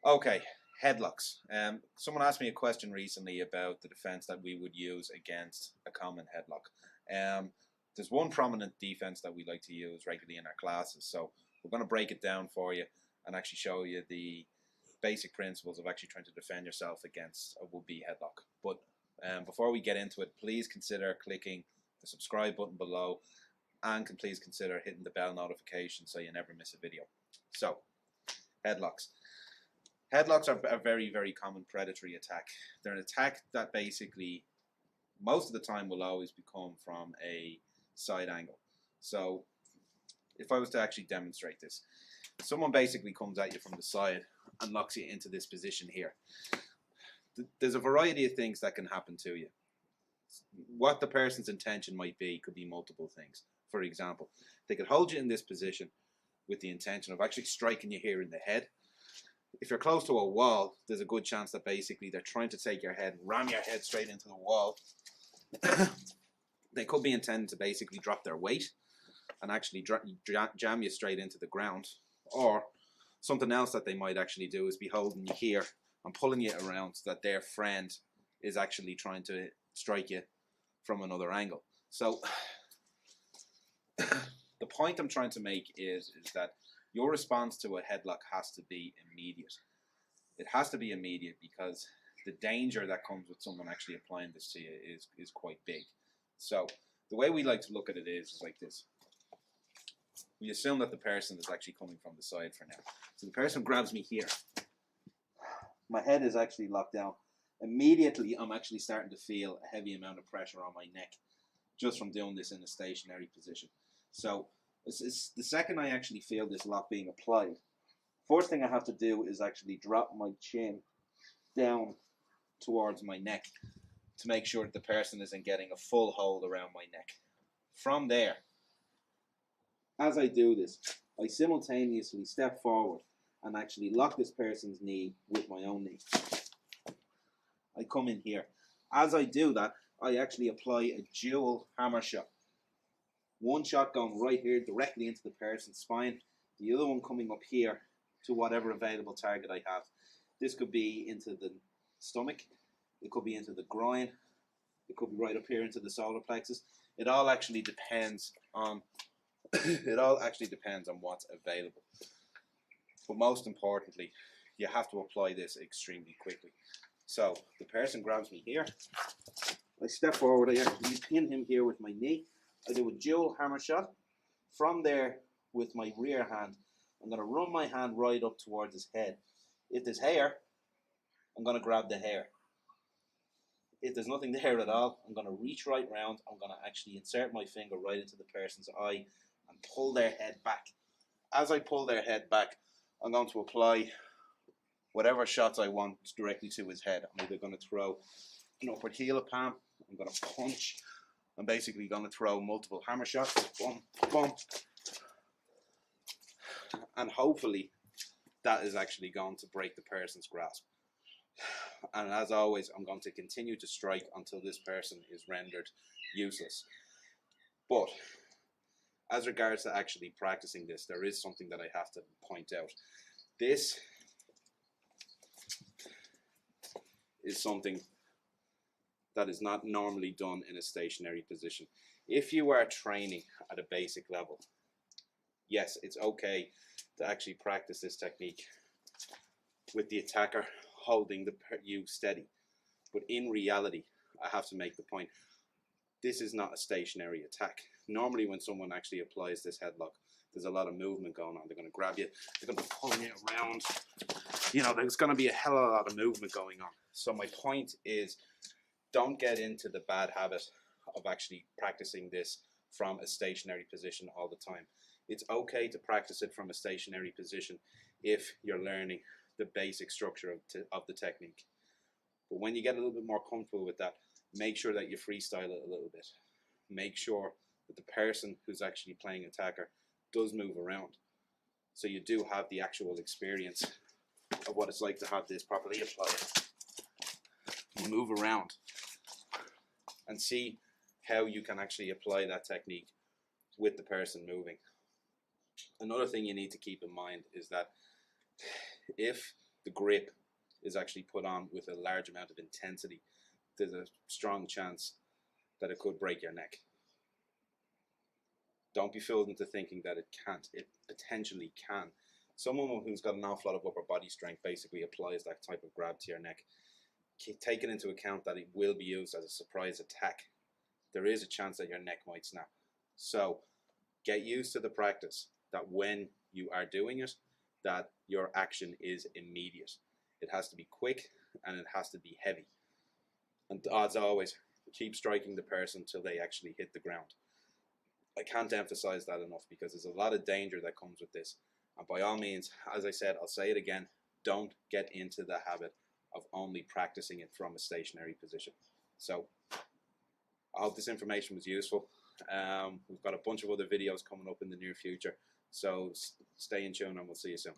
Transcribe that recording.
Okay, headlocks. Someone asked me a question recently about the defense that we would use against a common headlock. There's one prominent defense that we like to use regularly in our classes, so we're going to break it down for you and actually show you the basic principles of actually trying to defend yourself against a would-be headlock. But before we get into it, please consider clicking the subscribe button below, and please consider hitting the bell notification so you never miss a video. So, headlocks. Headlocks are a very, very common predatory attack. They're an attack that basically, most of the time, will always become from a side angle. So, if I was to actually demonstrate this, someone basically comes at you from the side and locks you into this position here. There's a variety of things that can happen to you. What the person's intention might be could be multiple things. For example, they could hold you in this position with the intention of actually striking you here in the head. If you're close to a wall, there's a good chance that basically they're trying to take your head and ram your head straight into the wall. They could be intending to basically drop their weight and actually jam you straight into the ground. Or something else that they might actually do is be holding you here and pulling you around so that their friend is actually trying to strike you from another angle. So the point I'm trying to make is that your response to a headlock has to be immediate. It has to be immediate because the danger that comes with someone actually applying this to you is quite big. So the way we like to look at it is like this. We assume that the person is actually coming from the side for now. So the person grabs me here. My head is actually locked down. Immediately, I'm actually starting to feel a heavy amount of pressure on my neck just from doing this in a stationary position. So the second I actually feel this lock being applied, first thing I have to do is actually drop my chin down towards my neck to make sure that the person isn't getting a full hold around my neck. From there, as I do this, I simultaneously step forward and actually lock this person's knee with my own knee. I come in here. As I do that, I actually apply a dual hammer shot. One shot going right here directly into the person's spine, the other one coming up here to whatever available target I have. This could be into the stomach, it could be into the groin, it could be right up here into the solar plexus. It all actually depends on what's available. But most importantly, you have to apply this extremely quickly. So the person grabs me here, I step forward, I actually pin him here with my knee, I do a dual hammer shot. From there, with my rear hand, I'm going to run my hand right up towards his head. If there's hair, I'm going to grab the hair. If there's nothing there at all, I'm going to reach right round, I'm going to actually insert my finger right into the person's eye and pull their head back. As I pull their head back, I'm going to apply whatever shots I want directly to his head. I'm either going to throw an upward helipalm, I'm going to punch, I'm basically going to throw multiple hammer shots, boom, boom, and hopefully that is actually going to break the person's grasp. And as always, I'm going to continue to strike until this person is rendered useless. But as regards to actually practicing this, there is something that I have to point out. This is something that is not normally done in a stationary position. If you are training at a basic level, yes, it's okay to actually practice this technique with the attacker holding you steady. But in reality, I have to make the point, this is not a stationary attack. Normally when someone actually applies this headlock, there's a lot of movement going on. They're going to grab you, they're going to be pulling you around. You know, there's going to be a hell of a lot of movement going on. So my point is, don't get into the bad habit of actually practicing this from a stationary position all the time. It's okay to practice it from a stationary position if you're learning the basic structure of the technique. But when you get a little bit more comfortable with that, make sure that you freestyle it a little bit. Make sure that the person who's actually playing attacker does move around. So you do have the actual experience of what it's like to have this properly applied. Move around and see how you can actually apply that technique with the person moving. Another thing you need to keep in mind is that if the grip is actually put on with a large amount of intensity, there's a strong chance that it could break your neck. Don't be fooled into thinking that it can't. It potentially can. Someone who's got an awful lot of upper body strength basically applies that type of grab to your neck. Taking into account that it will be used as a surprise attack, there is a chance that your neck might snap. So get used to the practice that when you are doing it, that your action is immediate. It has to be quick and it has to be heavy. And as always, keep striking the person till they actually hit the ground. I can't emphasize that enough because there's a lot of danger that comes with this. And by all means, as I said, I'll say it again, don't get into the habit of only practicing it from a stationary position. So I hope this information was useful. We've got a bunch of other videos coming up in the near future. So stay in tune and we'll see you soon.